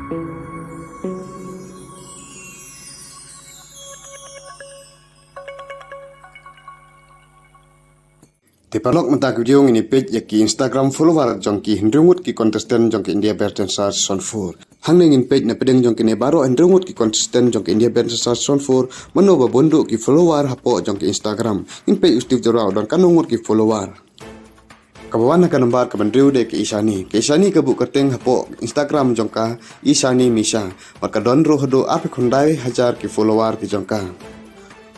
Tipalok mentak video ini page yaki Instagram follower jongki hendrungut ki kontestan jongki India Berten Sars Sonfur. Hang ningin page na pedeng jongki ne baro hendrungut ki kontestan jongki India Berten Sars Sonfur menoba bonduk ki follower hapo jongki Instagram. In page ustif jorau dan kanungut ki follower. Kabawan akan nembar ke bandriu de ke Isani. Ke Isani kebu kerteng hapo Instagram jongka Isani Misha. Maka donro hado api kundai hajar ki follower ki jongka.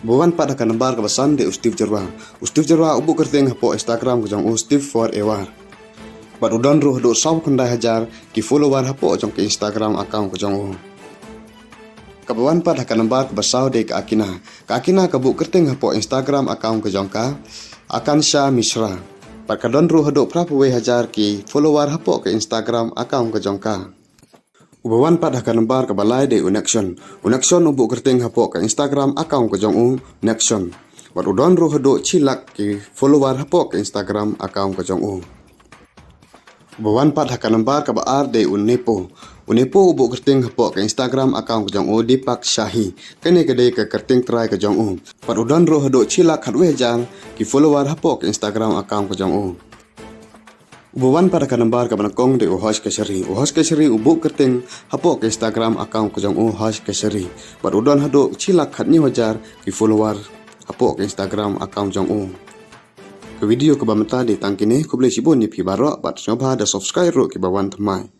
Bukan pada akan nembar kebasan de Ustif Jerwa. Ustif Jerwa ubu kerteng hapo Instagram ke jong Ustif forever. Bat udan ruh do saw kundai hajar ki follower hapo jong ke Instagram account ke jong Kabawan pada akan nembar kebasaw de ke Akina. Ke Akina kebu kerteng hapo Instagram account ke jong ka Akansha Mishra. Bat kadon ruh do prapuwe hajar ki follower hapo ke Instagram account ke jong ka. Ubawan pada akan nembar ke balai de Unexion. Unexion ubu kerteng hapo ke Instagram account ke jong Unexion. Wat udon ruh do cilak ki follower hapo ke Instagram account ke jong Ubawan pada akan nembar ke baar de Unepo. Unepo ubu kerteng hapo ke Instagram account ke jong Dipak Shahi. Kene gede ke kerteng try ke jong Wat udon ruh do cilak hadwe hajar ki follower hapo ke Instagram account ke jong Ubuan pada kanambar ke banakong de Uhos Keseri. Uhos Keseri ubu kerteng hapo ke Instagram account ke jong Uhos Keseri. Bat udon hado cilak hadni hajar ki follower hapo ke Instagram account jong Ke video ke bamata di tangkine ku boleh sibun ni pi barok bat nyoba da subscribe ro ki bawan temai.